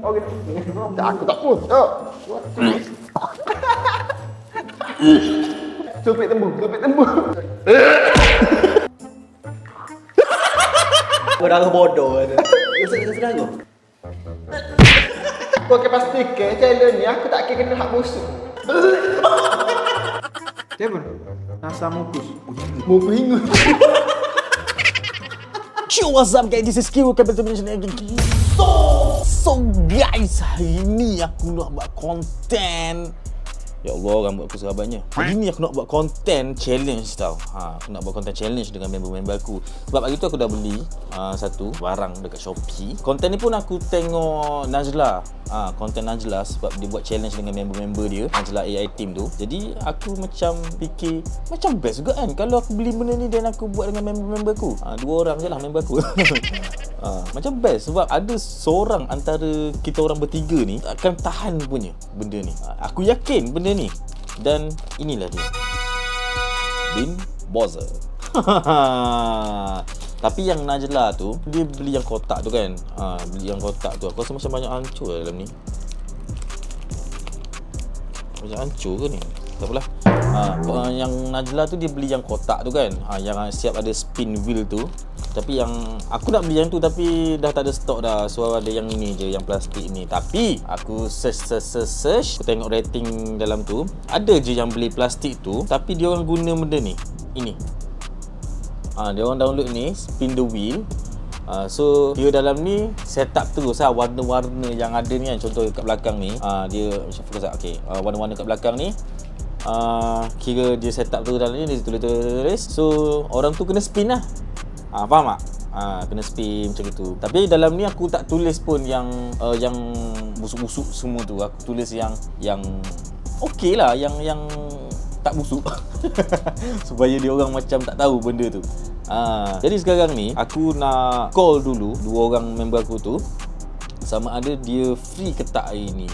Okey. Tak, aku tak pun. Tak. Topik tembung. Orang bodoh ada. Sedang aku. Kau akan pastikan challenge ni aku tak kena hak busuk. Siapa? Nasa mukus. Muka hingus. Yo, what's up guys? This is Q Capital Nation again. So guys, hari ni aku nak buat konten. Ya Allah, rambut aku serabatnya. Hari ni aku nak buat konten challenge tau. Aku nak buat konten challenge dengan member-member aku. Sebab hari tu aku dah beli satu barang dekat Shopee. Konten ni pun aku tengok Najla. Konten Najla sebab dia buat challenge dengan member-member dia, Najla AI team tu. Jadi aku macam fikir macam best juga kan kalau aku beli benda ni dan aku buat dengan member-member aku. Dua orang je lah member aku. Macam best sebab ada seorang antara kita orang bertiga ni akan tahan punya benda ni. Aku yakin benda ni. Dan inilah dia, Bin Bozzer. Tapi yang Najla tu, dia beli yang kotak tu kan. Beli yang kotak tu, aku rasa macam banyak hancur lah dalam ni. Banyak hancur ke ni? Tak apalah. Yang Najla tu dia beli yang kotak tu kan. Yang siap ada spin wheel tu. Tapi yang aku nak beli yang tu tapi dah tak ada stok dah. So ada yang ini je, yang plastik ni. Tapi aku search, aku tengok rating dalam tu. Ada je yang beli plastik tu tapi dia orang guna benda ni. Ini. Dia orang download ni, spin the wheel. So dia dalam ni setup terus lah warna-warna yang ada ni kan. Contoh kat belakang ni, dia macam fokus tak? Okey, warna-warna kat belakang ni. Kira dia setup tu dalam ni, dia tulis. So orang tu kena spin lah. Faham tak? Kena spin macam itu. Tapi dalam ni aku tak tulis pun yang busuk-busuk semua tu. Aku tulis yang okey lah, yang tak busuk. Supaya dia orang macam tak tahu benda tu. Jadi sekarang ni aku nak call dulu dua orang member aku tu, sama ada dia free ke tak hari ni.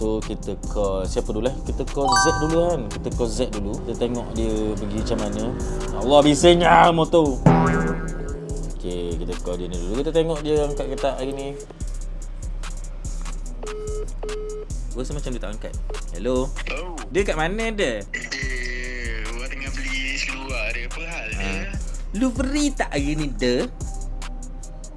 So kita call siapa dulu kita call Z dulu kan. Kita call Z dulu, kita tengok dia pergi macam mana. Allah, bisingnya motor. Okay, kita call dia ni dulu. Kita tengok dia angkat ke tak hari ni. Rasa macam dia tak angkat. Hello. Dia kat mana dia? Dia tengah beli keluar dia. Apa hal dia? Lu free tak hari ni dia?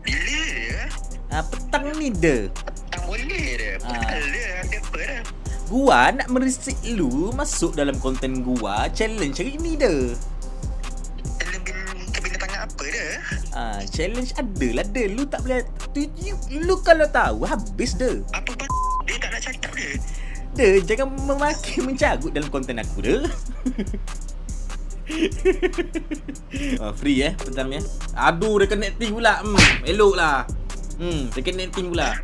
Bila dia? Petang ni dia. Tak boleh dia. Apa hal dia? Ada apa dah? Gua nak merisik lu masuk dalam konten gua challenge hari ni dia. Kebina tangan apa dia? Challenge adalah dia. Lu tak boleh. Lu kalau tahu habis dia. Apa dia tak nak cakap dia? Dia jangan memaki mencagut dalam konten aku dia. Free petang ni. Aduh, reconnecting pula. Elok lah. Reconnecting pula.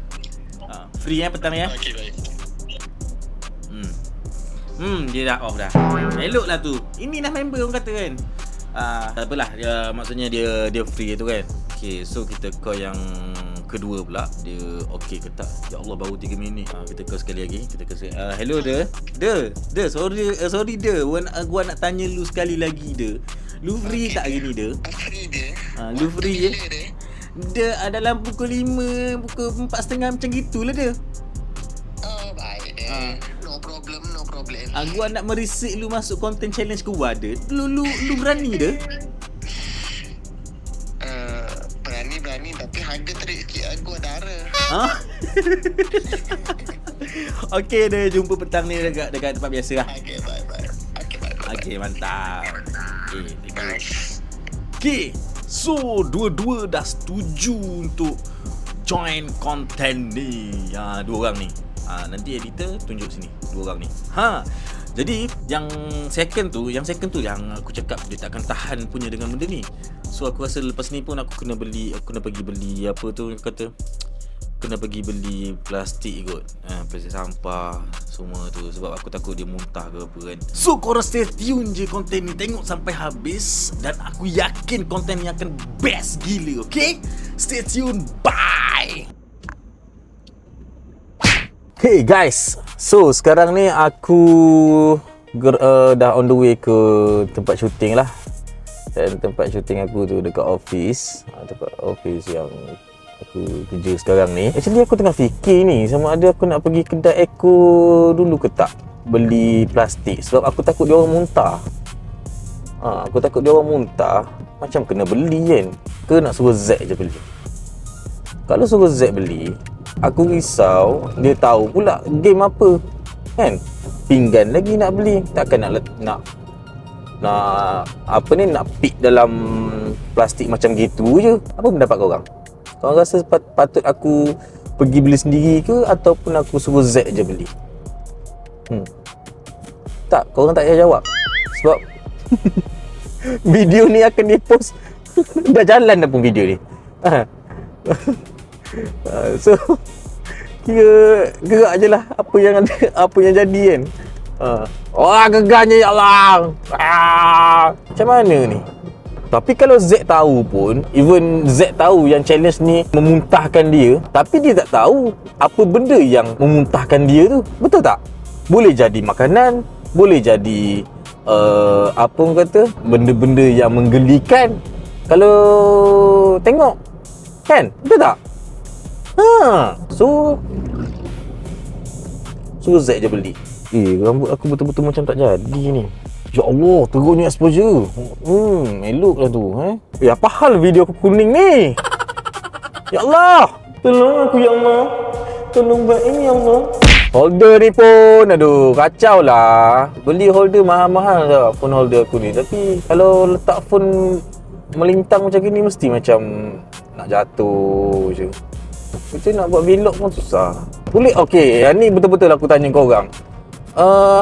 Free petang ni. Okey, baik. Dia dah off dah. Elok lah tu. Ini dah member orang kata kan. Tak apalah, maksudnya dia free tu kan. Okay, so kita call yang kedua pula. Dia okey ke tak? Ya Allah, baru 3 minit. Kita call sekali lagi. Kita call sekali. Hello dia. Sorry dia. Gua nak tanya lu sekali lagi dia. Lu free tak hari ni dia? Free dia. Lu free je. Dia. Dia dalam pukul 5, pukul 4.30 macam gitulah dia. Oh, baik dia. No problem. Gua nak merisik lu masuk konten challenge gua ada. Lu berani dia? Berani tapi harga terik sikit aku darah. Okey dia, jumpa petang ni dekat tempat biasa lah. Okey, bye. Okey, mantap. Okey, so dua-dua dah setuju untuk join konten ni. Dua orang ni. Nanti editor tunjuk sini dua orang ni. Jadi yang second tu yang aku cakap dia tak akan tahan punya dengan benda ni. So aku rasa lepas ni pun aku kena pergi beli apa tu kata. Kena pergi beli plastik kot. Plastik sampah semua tu sebab aku takut dia muntah ke apa kan. So korang stay tune je konten ni, tengok sampai habis dan aku yakin konten ni akan best gila, okay? Stay tune. Bye. Hey guys, so sekarang ni aku dah on the way ke tempat syuting lah. Dan tempat syuting aku tu dekat office. Tempat office yang aku kerja sekarang ni. Actually aku tengah fikir ni sama ada aku nak pergi kedai Eko dulu ke tak, beli plastik, sebab aku takut dia orang muntah. Aku takut dia orang muntah, macam kena beli kan, ke nak suruh Z je beli. Kalau suruh Z beli, aku risau dia tahu pula game apa kan. Pinggan lagi nak beli, takkan nak apa ni, nak pick dalam plastik macam gitu je. Apa pendapat korang? Korang rasa patut aku pergi beli sendiri ke ataupun aku suruh Z je beli? Tak, korang tak payah jawab sebab video ni akan di-post dah jalan dah pun video ni. So kira gerak je lah apa yang ada, apa yang jadi kan. Gegarnya ya Allah. Macam mana ni? Tapi kalau Z tahu pun, even Z tahu yang challenge ni memuntahkan dia, tapi dia tak tahu apa benda yang memuntahkan dia tu. Betul tak? Boleh jadi makanan, boleh jadi apa orang kata, benda-benda yang menggelikan kalau tengok kan, betul tak? So Z je beli. Rambut aku betul-betul macam tak jadi ni. Ya Allah, teruknya exposure. Elok lah tu. Apa hal video aku kuning ni? Ya Allah, tolong aku ya Allah. Tolong buat ini ya Allah. Holder ni pun, aduh, kacau lah. Beli holder mahal-mahal tau, phone holder aku ni. Tapi kalau letak phone melintang macam gini, mesti macam nak jatuh je. Macam nak buat vlog pun susah. Boleh? Okey, yang ni betul-betul aku tanya korang.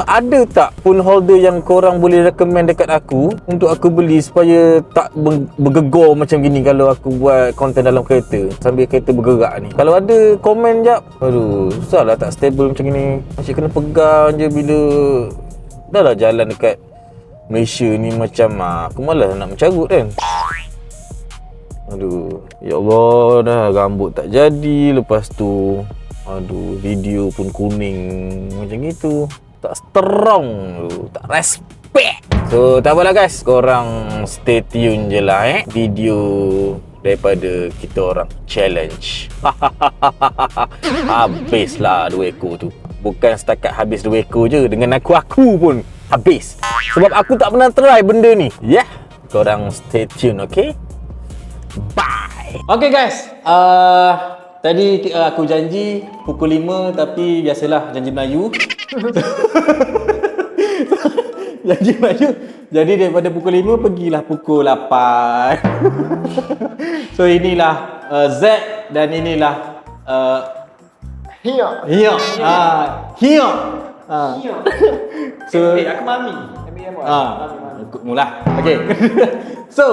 Ada tak phone holder yang korang boleh recommend dekat aku untuk aku beli supaya tak bergegor macam gini kalau aku buat konten dalam kereta sambil kereta bergerak ni? Kalau ada, komen jap. Aduh, susah lah tak stable macam gini. Asyik kena pegang je bila dah lah jalan dekat Malaysia ni macam aku malas nak mencarut kan. Aduh, ya Allah, dah rambut tak jadi, lepas tu aduh, video pun kuning macam gitu. Tak strong tu, tak respect. So tak apalah guys, korang stay tune je lah video daripada kita orang challenge. Habislah 2 ekor tu. Bukan setakat habis 2 ekor je, dengan aku pun habis. Sebab aku tak pernah try benda ni. Korang stay tune, okay? Bye. Okay guys, tadi aku janji pukul 5, tapi biasalah janji Melayu. Janji Melayu. Jadi daripada pukul 5 pergilah pukul 8. So inilah Z dan inilah Hiya. So aku mami. ikut mula. Okay. So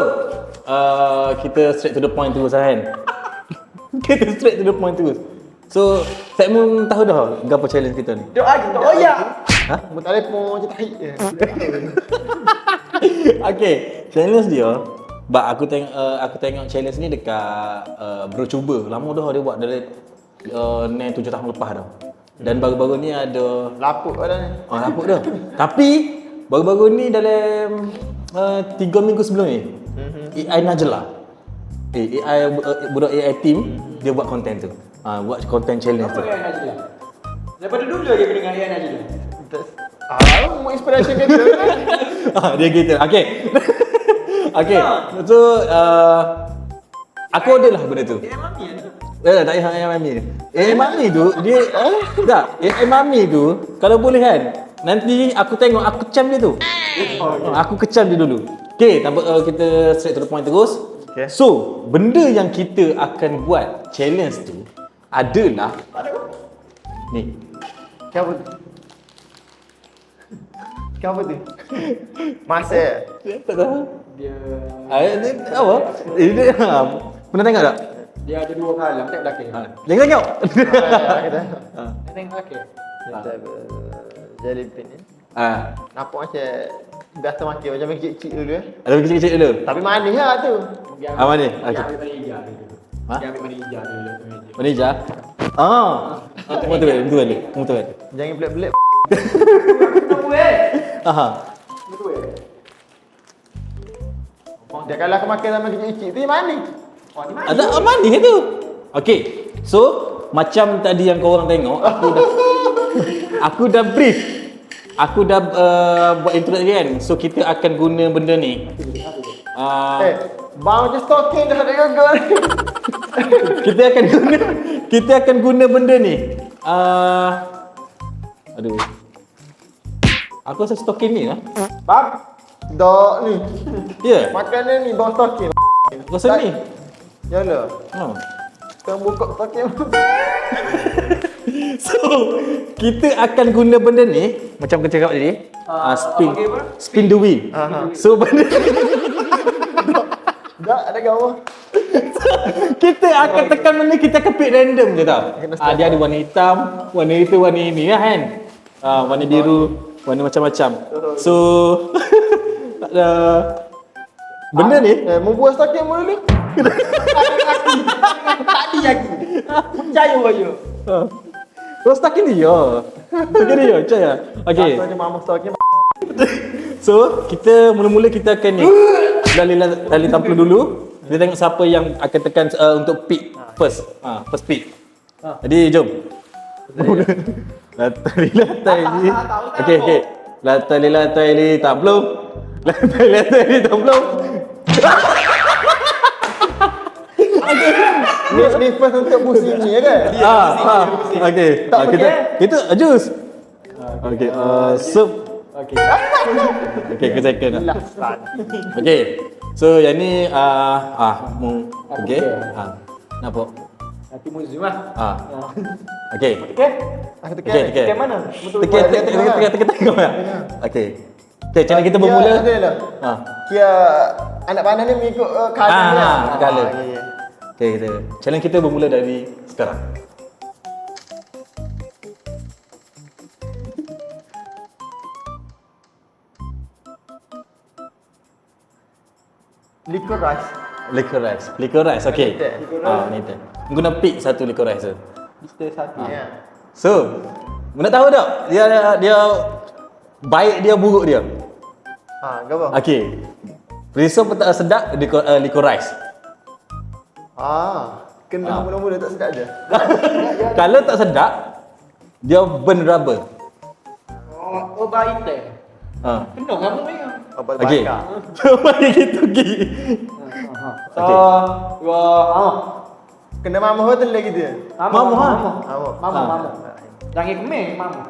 kita straight to the point terus kan. Kita straight to the point terus. So, segmen tahu dah gapo challenge kita ni? Oh ya. Telefon je tahi. Okay, challenge dia, aku tengok challenge ni dekat Bro Cuba. Lama dah dia buat dari 7 tahun lepas dah. Dan baru-baru ni ada Lapuk dah ni. lapuk dah. Tapi baru-baru ni dalam 3 minggu sebelum ni, AI Najla, budak AI team, dia buat konten tu. Buat konten challenge tu. Daripada dulu lagi aku dengar Ian Najla. Mau inspiration kita kan? Dia gitu. Okay. Okay. So aku order lah benda tu. Mami tu. Tak payah AI Mami. AI Mami tu dia tak, AI Mami tu kalau boleh kan, nanti aku tengok aku kecam dia tu. Aku kecam dia dulu. Okay, kita straight to the point terus. Okay. So, benda yang kita akan buat challenge tu adalah ni. Kenapa tu? Kenapa tu? Masa. Tak tahu. Dia Ni apa? Dia pernah tengok tak? dia ada 2 kalam tak belakang. Jangan tengok. Kita. Tengok belakang. Jellybean ni. Nampak macam biasa makan macam kecil-kecil dulu Ada kecil-kecil dulu. Tapi manis lah tu. Mana? Dia Okay. ambil mana hijau dulu. Ha? Dia ambil mana hijau dulu tu meja. Manija. Betul. Jangan belit-belit. Aha. Dia kalau aku makan sama kecil-kecil tu yang manis. Oh, di mana? Ada manis tu. Okay, so macam tadi yang korang tengok, aku dah brief. Aku dah buat intro tadi kan. So kita akan guna benda ni. Bang je stalking dah ada gagal. Kita akan guna benda ni. Aduh. Aku rasa stalking ni lah. Bang, dok ni. Ya, yeah. Makanan ni bang stalking. Rasa ni. Yalah. Kau buka stalking. So, kita akan guna benda ni macam kita cakap tadi. Spin the wheel. So benda Tak ada gawa. kita akan tekan benda, kita akan pick random je tau. Dia ada warna hitam, warna itu, warna ini kan. Warna biru, warna macam-macam. So benda ni Membuat stalking mula ni. Tadi lagi. Percaya aja. Kau stalking dia. Stalking dia, percaya. Okay. Aku ada mama stalking. So, kita mula-mula kita akan ni tali tampil dulu. Kita tengok siapa yang akan tekan untuk pick first. First pick. Jadi, jom. Latai ni. Okay. Latai ni tampilum. Latai ni tampilum. Ni first untuk bus ini ya kan? Okay. Kita adjust. Okay. Okay, ke second lah. Okay. So yang ni okay. Nampak? Nanti museum lah. Okay. Aku Okay. tekan mana? Tekan tengok lah. Okay. Okay, cara kita bermula. Kira anak panah ni mengikut colour dia. Colour. Okay, challenge kita bermula dari sekarang. Liquor rice, okay. Ni tu. Guna pick satu liquor rice tu. Kita satu. So, nak tahu tak? Dia baik dia, buruk dia. Apa? Okay. Risau tak sedap liquor rice. Kena mula-mula tak sedap je. Kalau tak sedap, dia burn rubber. Oh, baik teh. Kena kamu ni. Okay. Bagi kita pergi. Kena mama hotel lagi dia. Mama. Jangan kemeh, mama.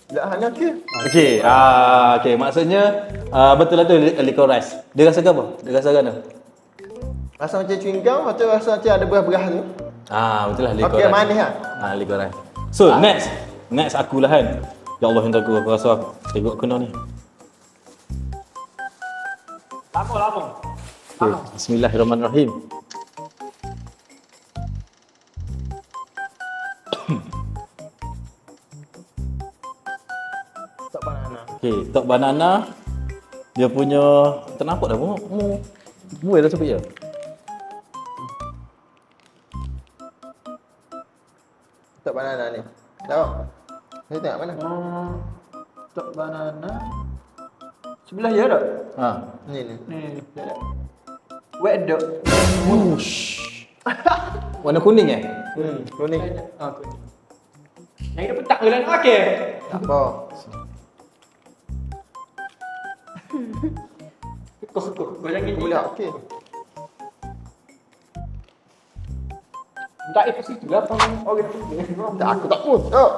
Tak hanya ke? Okay, maksudnya betul lah tu liquor rice. Dia rasa apa? Dia rasa apa? Rasa macam chewing gum atau rasa macam ada beras-beras tu? Betul lah liquor Okey, rice. manis lah. Liquor rice. So, next aku lah kan. Ya Allah, yang aku rasa tengok kena ni. Lama. Okay, bismillahirrahmanirrahim. Tak banana. Okay, top banana. Dia punya tak nampak dah buai dah sampai je. Tak banana ni. Tahu? Saya tengok mana? Tok banana. Sebelah je tak? Ni. Ni. Wet dok. Warna kuning Kuning. Kuning. Yang kita petak ke dalam okey. Tak apa. Kau jangan gini. Boleh okey. Tak ikut situ lah pang orang tu. Tak, aku tak pun. Oh.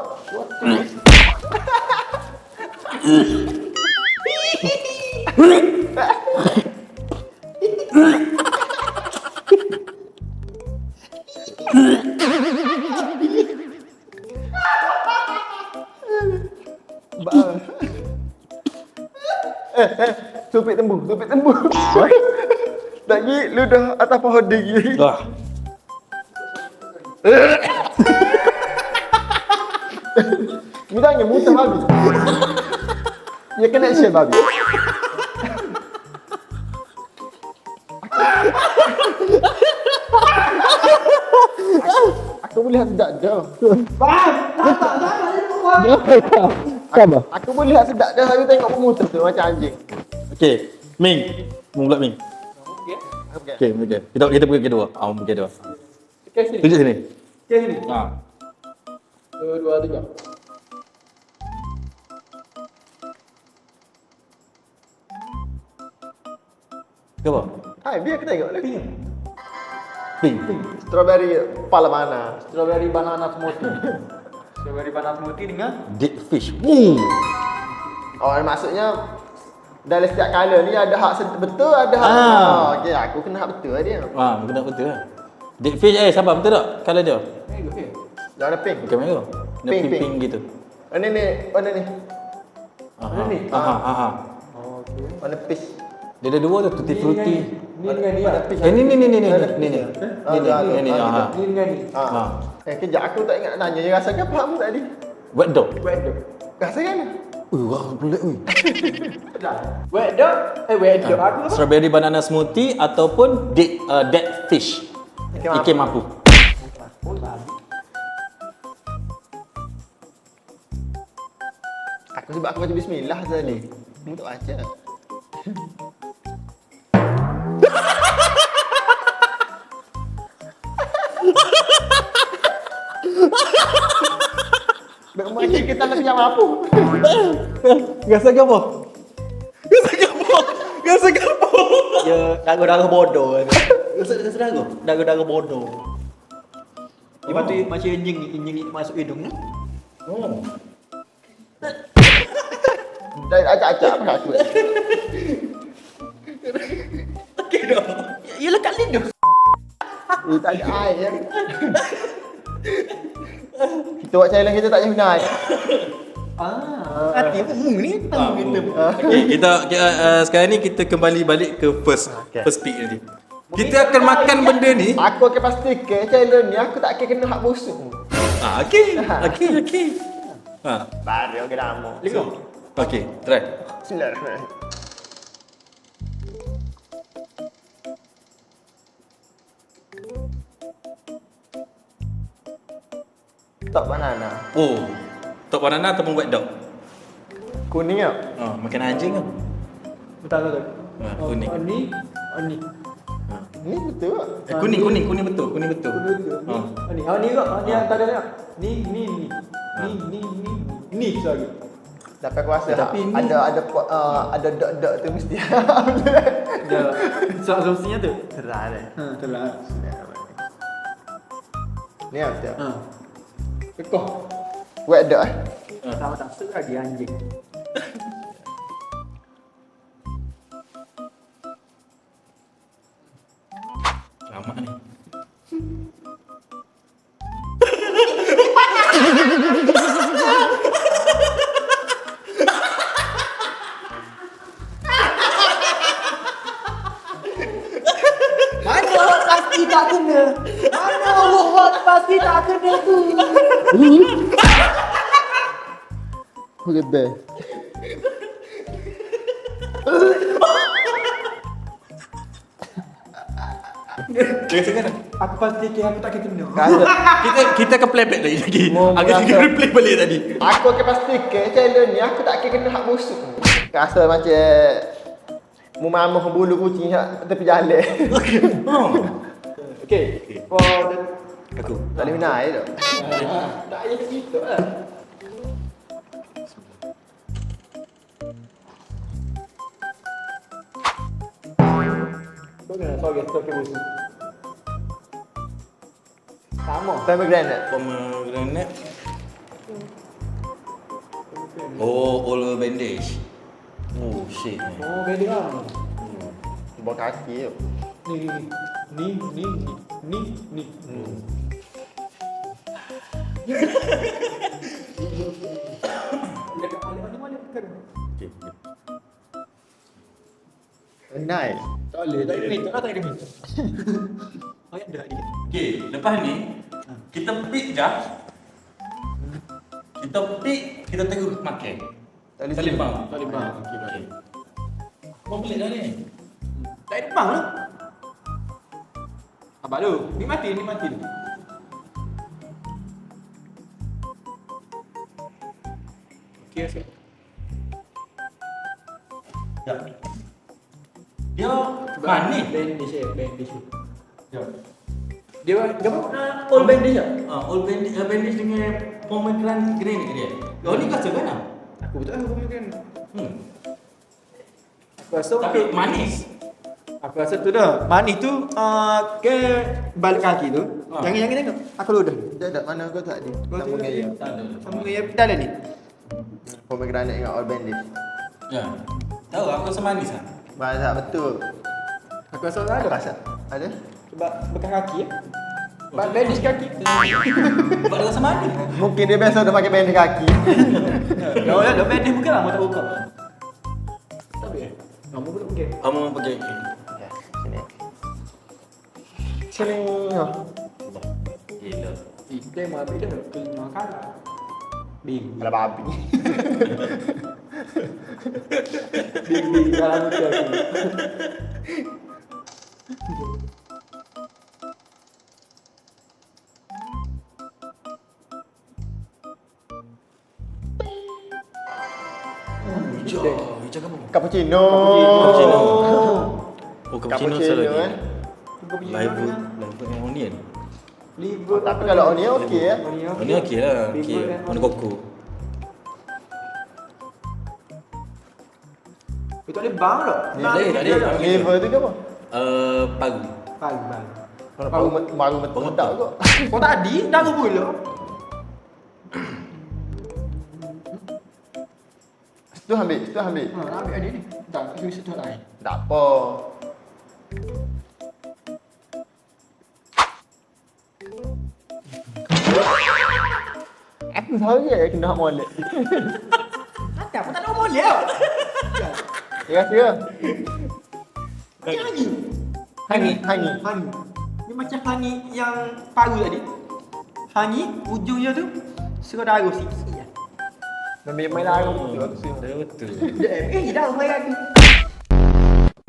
Tupik tembu. Lagi lu dah atas pohon tinggi. Bilangnya muntah babi. Ya connection babi. Aku boleh lihat sedap dah. Sama. Aku boleh lihat sedap dah. Aku tengok pemutus tu macam anjing. Okay. Ming. Mula Ming. Okey. Okey. Kita pergi kedua. Pergi kedua. Okey sini. Tunjuk sini. Okey sini. Ha. 2, 2, 3. Ke apa? Hai, biar kita tengok lagi. Ping. Strawberry pala mana? Strawberry banana smoothie. Strawberry banana smoothie dengan Dead fish. Oh, maksudnya dalam setiap color ni ada hak betul, ada hak. Okey, aku kena hak betul lah dia. Benar betul lah. Dead fish sabar betul tak? Colour dia. okey. Warna pink. Okey, mana? Dia Pink, pink gitu. Warna ni, warna ni. Mana ni? Aha. Oh, okey. Warna peach. Dia ada dua tu, tutti frutti. Ni dengan ni. Warna peach. Ni. Ada Ni. gitu. Ni dengan ni. Kejap aku tak ingat nak nanya dia rasa apa kamu tadi? Wet dog. Wet dog. Rasa kan? Wah, pelik oi. Wet dog? Wet dog. Aku apa? Strawberry banana smoothie ataupun dead fish. Ikan mampu. Oh, babi. Aku sebab aku baca bismillah tadi. Kamu tak baca. Macam kita nak pinjam apa? Rasa apa? Rasa apa? Ya, darah bodoh. Rasa darah bodoh. Lepas tu macam anjing masuk hidung ni. Oh. Dah acak-acak apa aku? Okey dah. Ya lekat lidah. Tak ada air. Kita buat challenge kita tak payah guna air. Hati pun ni tahu kita. Okay, kita sekarang ni kita kembali balik ke first pick ni. Kita akan makan benda ni. Aku akan pastikan challenge ni aku tak akan kena hak busuk. Okey. Baru ke lama. Okey, try. Bismillahirrahmanirrahim. Top banana. Oh. Top banana ataupun wet dog? Kuning tak? Makan anjing ke? Betul. Kuning. Ni. Ni betul tak? Kuning betul. Ni ke? Ni antara ni. Ni lagi. Tapi aku rasa Tapi ni- ada dot-dot tu mesti. Ya. Asumsinya tu. Terang dah. Telah. Ni apa betul? Tekoh. Wet dot eh? Sama tak lagi anjing. Lama ni. Mana pasti tak kena? Mana hot pasti tak kena tu? Okay, best. Aku pastikan aku tak kena. Kita akan playback lagi. Mau Agak kita merasa- replay balik tadi. Aku akan pastikan challenge ni aku tak akan kena hak busuk. Rasa macam mamah bulu kucing hak tepi jalan. Okey. For the Aku. Tak boleh minum air tak? tak payah gitu lah. Kau kena soal gestor ke busuk. Sama. Pomegranate. Pomegranate. All bandage. Oh shit. Oh, beda lah. Buat kaki tu. Ni. Dekat mana kan? Nice. Tak boleh, tak ada minta. Tak ada minta. Ayat dah ni. Okay, lepas ni kita pick je. Kita terus makan. Tak limpang. Tak boleh bang. Okey, baik. Kau pelik dah ni. Tak ada bang lah. Abang lu, ni mati. Okey, okey. Ya. Dia manis. Bandage. Ya. Dia apa? All bandage ah. All bandage dengan pomegranate dia. Oh ni kau suka kan? Aku betul aku makan. Aku rasa Tapi manis. Aku rasa tu dah. Manis tu ke balik kaki tu. Jangan tengok. Aku ludah. Dah mana kau tak ada? Kau Sama tu gaya. Sama gaya dalam ni. Pomegranate dengan all bandage. Ya. Tahu aku rasa manis ah. Bahasa betul. Aku rasa tak ada. Rasa ada? Sebab bekas kaki ya. Bandage kaki. Sebab dia rasa manis. Mungkin dia biasa dah pakai bandage kaki. Dah bandage bukan lah, mau tak buka. Tapi kamu pun okey. Kamu pergi. Ya, sini. Sini. Gila. Dia mau ambil dah kelima kali. Bing. Kalau babi. Bing dalam muka aku. Hijau apa? Cappuccino. Cappuccino. Oh, cappuccino Cappuccino lagi. eh. Liver dengan onion. Liver. Tapi kalau onion okey ya. Onion okey lah. Okey. Warna koko. Itu ada bang tak? Tak ada. Liver tu ke apa? Paru. Bang. Kalau baru meledak kok. Kau tadi dah aku pula. Situ ambil. Ambil ada ni. Tak, aku isi tu lain. Tak apa. Aku tahu je kena molek. Tak, aku tak ada umur dia. Ya, ya. Hangi. Hangi. Ni macam hangi yang paru tadi. Hangi, ujungnya tu suka darah sikit je. Main larang tu aku suka. Betul. Dah main lagi.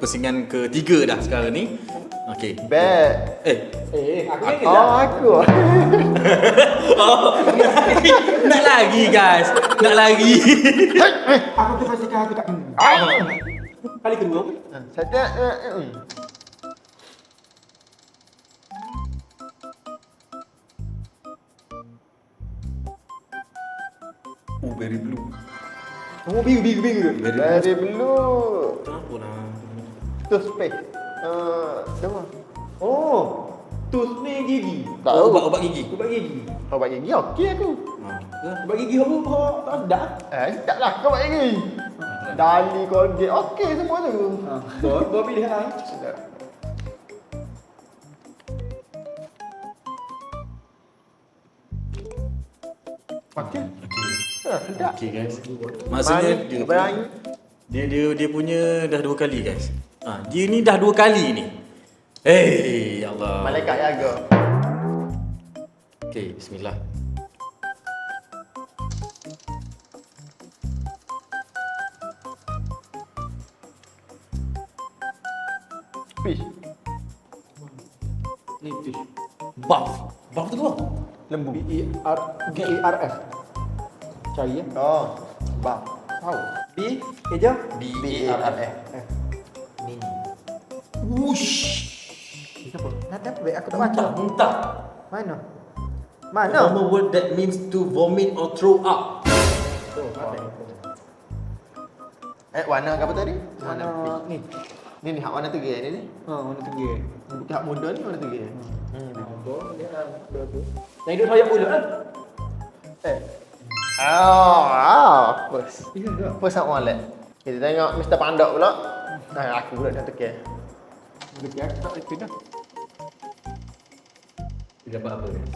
Pusingan ketiga dah sekarang ni. Okey. Bad. Aku yang Oh, aku. Nak lagi guys. Nak lagi. Aku tu pastikan aku tak kena. Kali kedua. Saya Oh, very blue. Oh, biru. dari blue. Kenapa lah? Toothpaste. Dah. Oh, tooth ni gigi. Tahu. Ubat gigi. Ubat gigi. Kau buat gigi okey aku. Ubat gigi apa tak sedap. Tak lah kau buat gigi. Dali Colgate okey semua tu. Bawa pilihan. Okey. Sedap. Okey guys. Maksudnya Manis, berani. dia punya dah 2 kali guys. Dia ni dah 2 kali ni. Ya Allah. Malaikat jaga. Okey, bismillah. Fish. Ni fish. Buff. Buff tu apa? Lembu. B-E-R-S. Cari ya. Oh. Bang. Tahu. B eja B-A-R-F. Wush. Apa? Nak apa? Aku tak baca. Muntah. Mana? Normal word that means to vomit or throw up. Warna apa tadi? Mana ni? Ni hak warna tiga ni. Warna tinggi. Bukan hak muda ni warna tiga. Dia dah berapa? Yang hidup saya pula lah. First. Iya dah. First hak wallet. Kita tengok Mr. Pandak pula. Aku pula dah teken. Betul aku tak reti dah. Tidak apa-apa guys.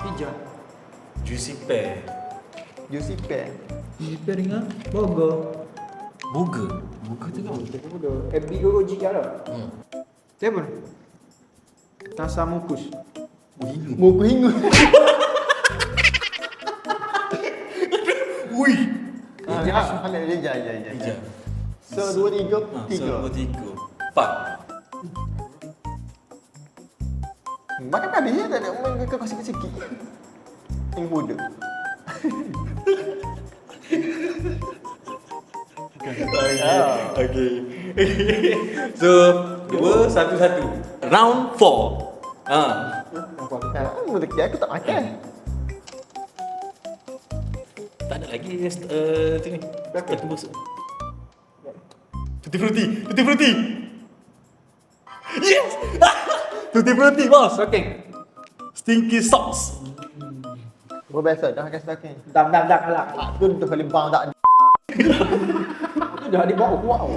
Hijau. Juicy pear. Juicy pear. Hijau dengan burger. Burger. Burger tu kan? Burger. Big Goji lah. Dia pun. Nasa mukus. Muku hingu. Ui. Hijau. So, 2, 3, 3. 3. 4. Makan tadi ya, tak ada main kau sikit-sikit. Yang bodoh. Okay. So, 2, 1, 1. Round 4. Mu teki aku tak makan. Tak ada lagi tu ni. Satu busuk. Tutti frutti. Yes! Tutti frutti, bos. Stocking. Stinky socks. Gua biasa dah makan stocking. Dam kalah. Tu paling bang tak ada. Dah dibawa wow.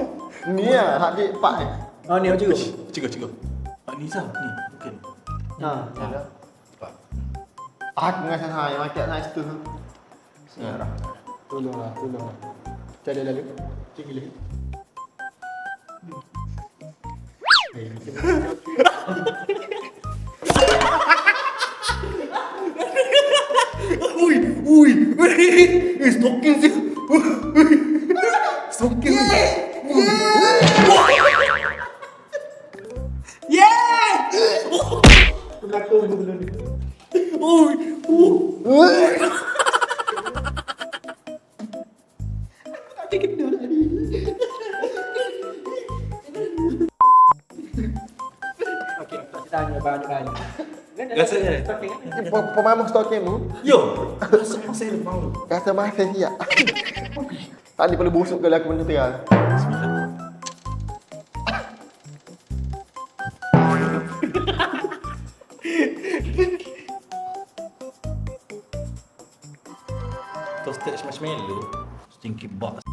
Ni lah, hak di pak ni. Oh ni cikgu. Cikgu. Pak Nizam ni, bukan. Ha. Pak. Aku dengan saya yang makan nice tu. Sejarah. Tolonglah. Cari lalu. Cikgu lagi. Ui, stocking sih. Stocking. Nak tunggu dulu ni. Tak kena tadi. Okey, tak tanya banyak. Rasanya. Pemain stocking tu, Yo, rasa saya mau. rasa masih siap. Tadi perlu busuk kalau aku benda terang. Bismillah. Toasted marshmallow, stinky box.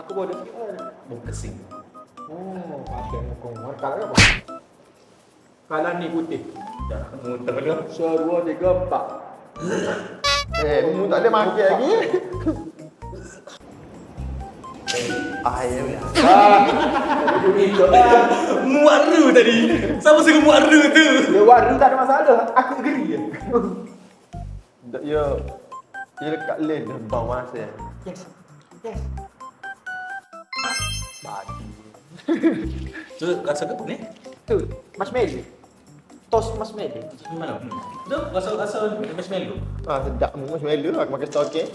Aku bawa dah fikir. Bau kesing. Oh, pasal kau markah apa? Kalau ni putih. Dah muntah dah. 1, 2, 3, 4. Mu tak ada makan lagi. Ayam ya. Muaru tadi. Siapa suka muaru tu? Dia waru tak ada masalah. Aku geri je. Ya. Dia dekat lane dah bau masa. Yes. Tu rasa apa ni? Tu, marshmallow. Toast marshmallow. Mana? Tu rasa marshmallow. Sedap mu marshmallow aku makan stocking.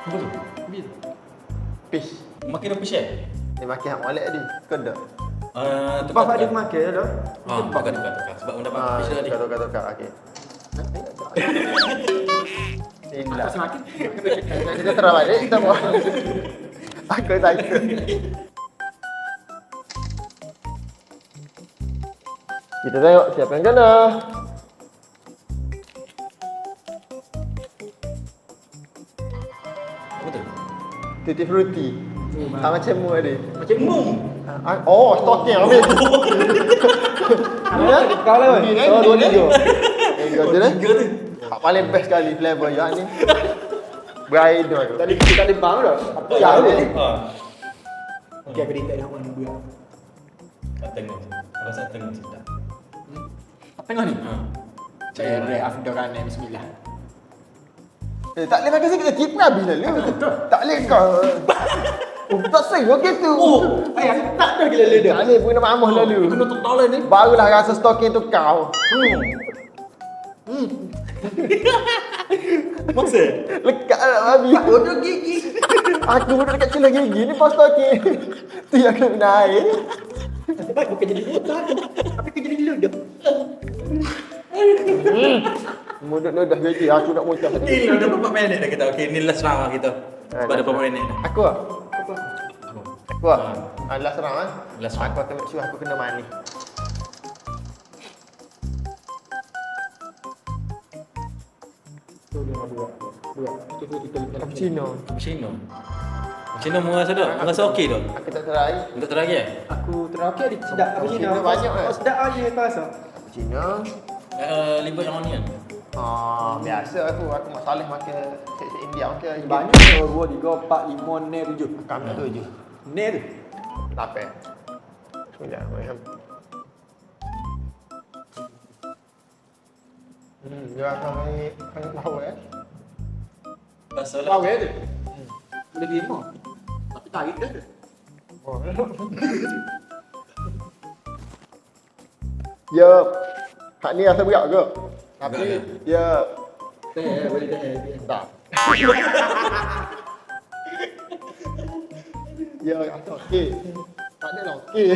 Apa tu? Fish. Makin apa share? Dia makan hak molek tadi. Kau dah. Bapak dia makan dah. Tukar. Sebab mendapat fish tadi. Tukar. Okey. Inilah. Apa semakin? Kita terang balik, kita buat. Aku takut. Kita tengok siapa yang kena. Apa tu? Tutti frutti. Macam mu tadi. Macam mu. Oh, stocking habis. Ada kau lah. Ni kan? Oh, 2, 3. Kau tu kan? Hak paling best sekali flavor yang ni. Bridal tu. Tadi kita tak lembang dah. Apa Ya, ya? ni. Okey, aku dekat yang mana dua. Kat tengah tu. Rasa tengah sedap. Tengah ni. Cari after kan bismillah. Tak boleh makan sikit. Tip Nabi lalu. Tak boleh kau. Tak saya gitu. Ayah, tak dah gila lidah. Tak boleh pun nama Amah lalu. Kena tok dollar ni. Barulah rasa stocking tu kau. Maksa? Lekat lah babi. Bodoh gigi. Aku duduk dekat celah gigi ni pas stocking. Tu yang kena minum air. Baik bukan jadi botak. Tapi kau jadi lidah. Mudah-mudah gaji aku nak muntah. Ni dah berapa minit dah kita. Okey, ni last round lah kita. Sebab dah berapa minit dah. Aku ah. Aku ah. Last round ah. Last round. Aku akan make sure aku kena mani. Cappuccino. Cappuccino. Cappuccino mu rasa tak? Mu rasa okey tak? Aku tak try. Untuk terakhir eh? Aku terakir di sedap apa sini? Cappuccino banyak kan? Sedap aja kau rasa. Cappuccino. Liver yang onion. Biasa aku masalah makan set India makan Banyak 2, 3, 4, 5, 6, 7. Kami tu je. Ni tu. Lapar. Sekejap, macam. Dia rasa ni kan tahu Rasa Tahu lah. tu. Boleh 5. Tapi tarik dah tu. Oh. Ya, hak ni rasa berat ke? Tapi Berat ya Boleh dah. tak. Ya, rasa okey. Tak ada lah okey.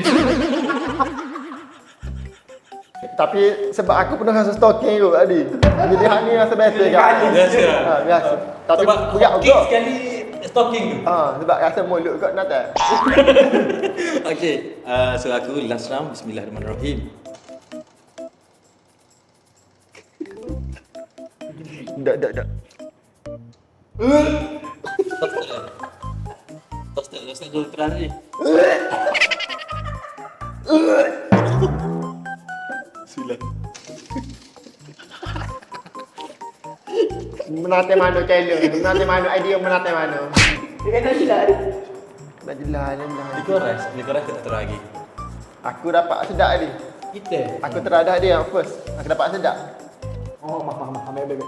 Tapi sebab aku pernah rasa stalking tu tadi. Jadi hak ni rasa biasa je. Biasa. Biasa. Tapi Sebab berat okey juga. sekali stalking tu. Sebab rasa mulut kot nak tak. Okey, so aku last round. Bismillahirrahmanirrahim. Tak. Stop dulu terang ni. Sila. Menate mana challenge? Menate mana idea menate mana? Dia kena silap. Nak jelas. Nikoras kita terang lagi. Aku dapat sedap tadi. Kita. Aku teradah dia yang first. Aku dapat sedap. Oh, maaf. Ambil.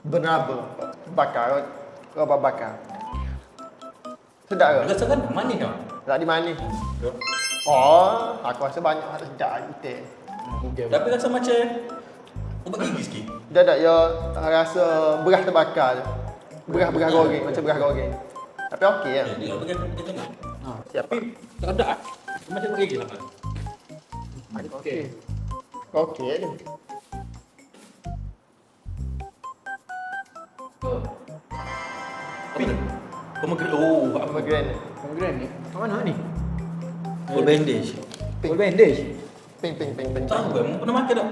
Bernaba. Bakar. Kau bakar. Sedap ke? Rasa kan manis tau. Tak di mana? Oh, aku rasa banyak hal sedap kita. Tapi rasa macam ubat gigi sikit. Dah ya rasa beras terbakar je. Beras goreng, macam beras goreng. Tapi okey ya. Dia nak pakai macam ni. Siapa? Tak ada. Macam ubat gigi lah. Okey. Okey ni. Pomegranate. Oh, apa? Pomegranate. Pomegranate ni. Mana ni? Full bandage. Full bandage. Ping. Tahu kan? Pernah makan tak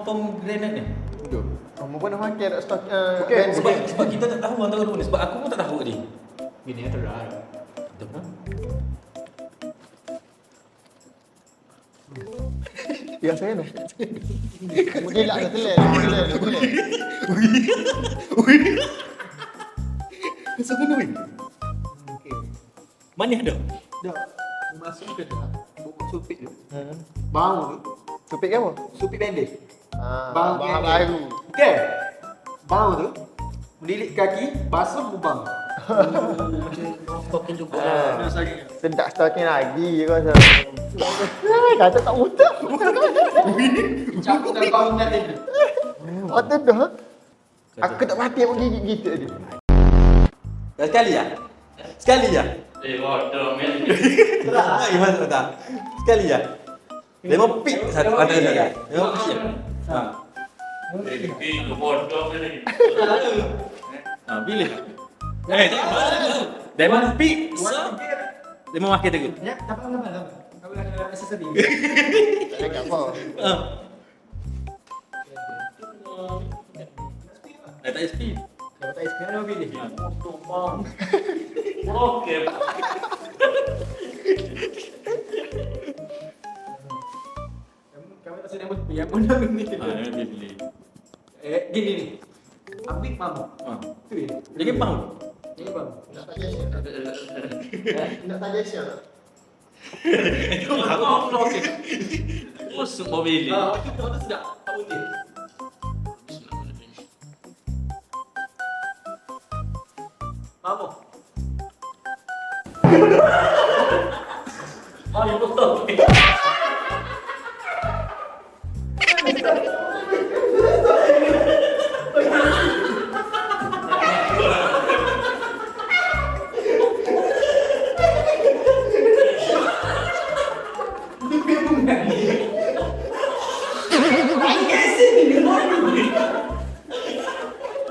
pomegranate ni? Betul. Kamu pernah makan tak stok Okey, Sebab kita tak tahu antara dua ni. Sebab aku pun tak tahu ni. Gini ya terang. Betul kan? Ya saya nak. Mungkin lah telan. Rasa mana weh? Okey. Manis ada? Dah. Masuk ke dah. Buku supit tu. Bau tu. Topik apa? Supit bandage. Bang baru. Okey. Bau tu. Melilit kaki, basuh lubang. Stalking juga. Sedap stalking lagi kau rasa. Kata tak mudah. Cakap dalam bangunan ni. Mata dah. Aku tak mati apa gigit gitu tadi. Sekali ya? Sekali ya? Bodoh men. Gimana tak? Sekali ya? 5 pik satu ada ya. 5 pik. Ha. Ini bodoh ni. Pilih. Diamond pik. Dia makan tu. Ya, tak apa. Kau ada accessory. Tak apa. Dah tak SP. Kalau tak SP ada pilih. Bodoh bang. Okey. Kamu tak sedang yang mana ni? Dia pilih. Gini ni. Ambil mamu. Tu ni. Jadi faham? Ini bang. Nak tanya Syah. Nak tanya Syah. Aku okey. Masuk mobil ni. Kau tu sedap. Tak putih. Mamu. Ayo bodoh.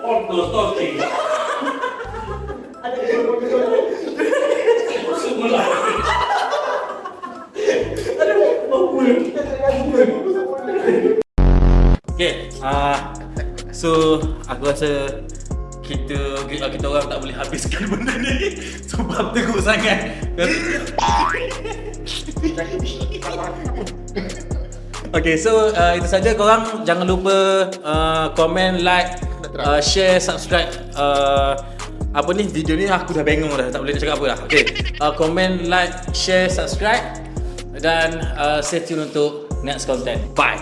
Bodoh stalking. Semula. Okay, so aku rasa kita orang tak boleh habiskan benda ni sebab teruk sangat. Okay, so itu saja korang jangan lupa komen, like, share, subscribe. Apa ni video ni aku dah bengong dah, tak boleh nak cakap apa dah. Okay, komen, like, share, subscribe dan stay tune untuk next content. Bye.